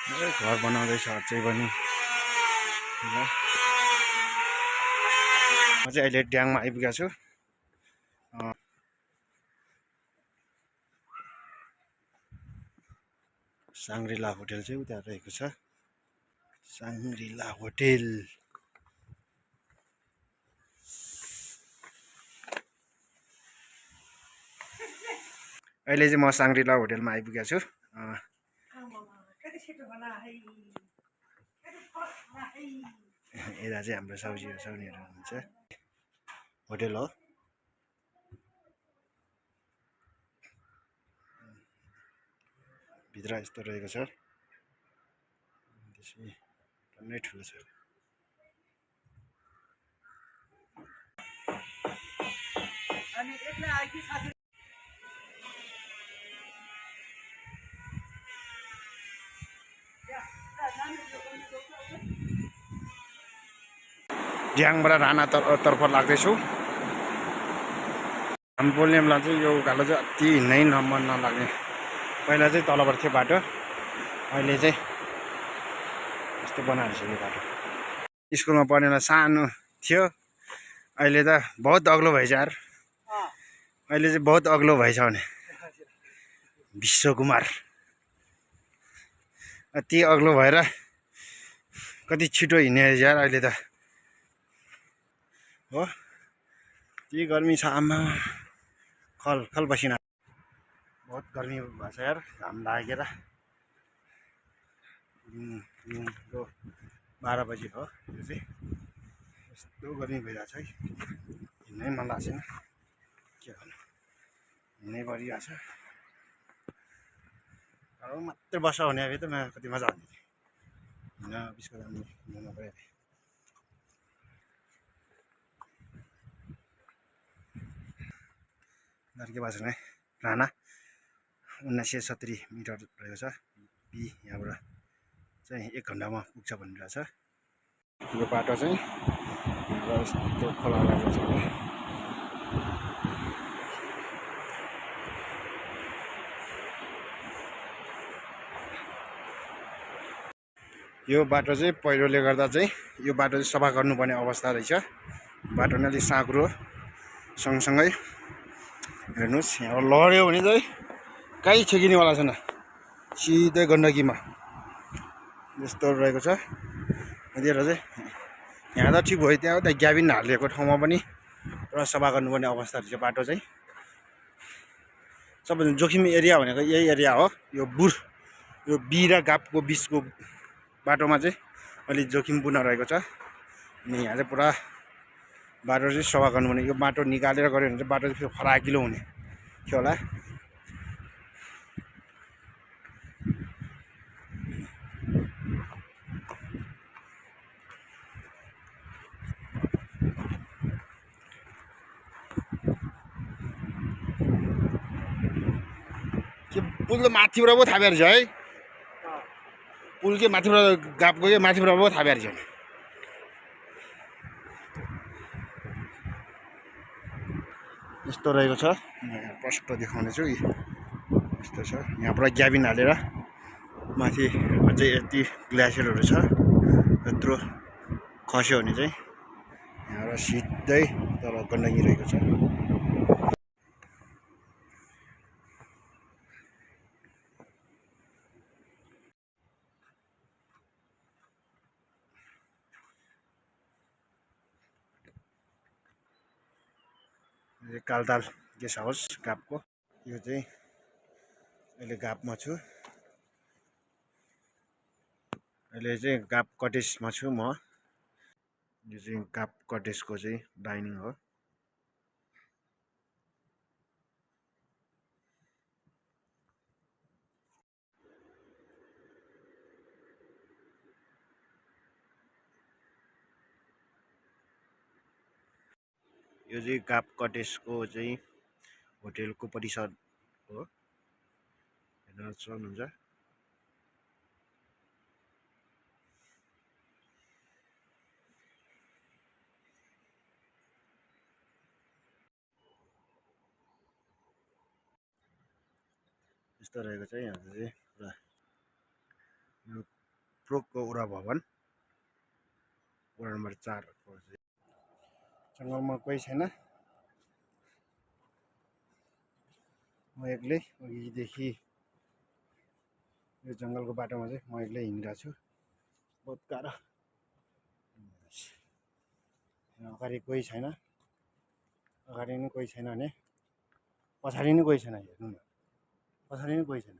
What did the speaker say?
घर बनाउँदैछ अझै पनि। म चाहिँ अहिले ड्याङमा आइपुगेको छु। साङ्ग्रिला होटेल चाहिँ उता रहेको छ। Shangri-La hotel. अहिले चाहिँ म साङ्ग्रिला होटेलमा आइपुगेको छु। यता चाहिँ हाम्रो सब्जीहरू हुनुहुन्छ। होटेल हो। भित्र यस्तो रहेको छ। त्यसै टन्नै ठुलो छ। ड्याङबाट राणातर्फ लाग्दैछु। हामी बोल्ने बेला चाहिँ यो उकालो चाहिँ अति हिँड्नै मन नलाग्ने। पहिला चाहिँ तलबाट थियो बाटो, अहिले चाहिँ यस्तो बनाएको छ यो बाटो। स्कुलमा पढ्ने बेला सानो थियो, अहिले त बहुत अग्लो भएछ यार। अहिले चाहिँ बहुत अग्लो भएछ भने विश्वकुमार अति अग्लो भएर कति छिटो हिँड्ने यार अहिले त हो। के गर्मी छ आमा, खल खल पसिना। बहुत गर्मी भएको छ यार, घाम लागेर। 12 बजी हो यो चाहिँ। यस्तो गर्मी भइरहेको छ है, हिँड्नै मन लाग्छ नि। के गर्नु, हिँड्नै परिरहेको छ। घरमा मात्रै बस्छ भने अब त कति मजा आउने। हिँड्न बिस्को जानु हिँड्नु पऱ्यो। के भएको छ भने राणा 1970 मिटर रहेको छ। बी यहाँबाट चाहिँ 1 घन्टामा पुग्छ भनिरहेको छ। यो बाटो चाहिँ यस्तो खोला लागेको छ। यो बाटो चाहिँ पहिरोले गर्दा चाहिँ यो बाटो चाहिँ सफा गर्नुपर्ने अवस्था रहेछ। बाटो नै अलिक साँघुरो सँगसँगै हेर्नुहोस्, यहाँ लड्यो भने चाहिँ कहीँ छेकिनेवाला छैन, सिधै गण्डकीमा यस्तो रहेको छ। यतिखेर चाहिँ यहाँ त ठिक भयो, त्यहाँ उता ग्याबिन हालिएको ठाउँमा पनि पुरा सफा गर्नुपर्ने अवस्था रहेछ। बाटो चाहिँ सबैभन्दा जोखिम एरिया भनेको यही एरिया हो। यो बी र गापको बिचको बाटोमा चाहिँ अलिक जोखिमपूर्ण रहेको छ। अनि यहाँ चाहिँ पुरा बाटो चाहिँ सफा गर्नुपर्ने। यो बाटो निकालेर गऱ्यो भने चाहिँ बाटो चाहिँ फेरि फराकिलो हुने थियो होला। के पुल त माथिबाट पो थाहा रहेछ है। पुल के माथिबाट गापको के माथिबाट पो थाहा रहेछ। यस्तो रहेको छ। प्रष्ट देखाउने छु। यस्तो छ, यहाँ पुरा ग्याबिन हालेर माथि अझै यति ग्लासियरहरू छ। यत्रो खस्यो भने चाहिँ यहाँबाट सिधै तल गण्डकी रहेको छ। कालताल गेस्ट हाउस गापको। यो चाहिँ अहिले गापमा छु। अहिले चाहिँ गाप कटेजमा छु म। यो चाहिँ गाप कटेजको चाहिँ डाइनिङ हो। यो चाहिँ गाप कटेजको चाहिँ होटेलको परिसर हो, हेर्न सक्नुहुन्छ। यस्तो रहेको छ यहाँ चाहिँ पुरा। यो अप्रोकको उरा भवन वडा नम्बर 4 जङ्गलमा कोही छैन। म एक्लै अघिदेखि यो जङ्गलको बाटोमा चाहिँ म एक्लै हिँडिरहेको छु। बहुत गाह्रो। अगाडि कोही छैन, अगाडि पनि कोही छैन भने पछाडि पनि कोही छैन। हेर्नु न, पछाडि पनि कोही छैन।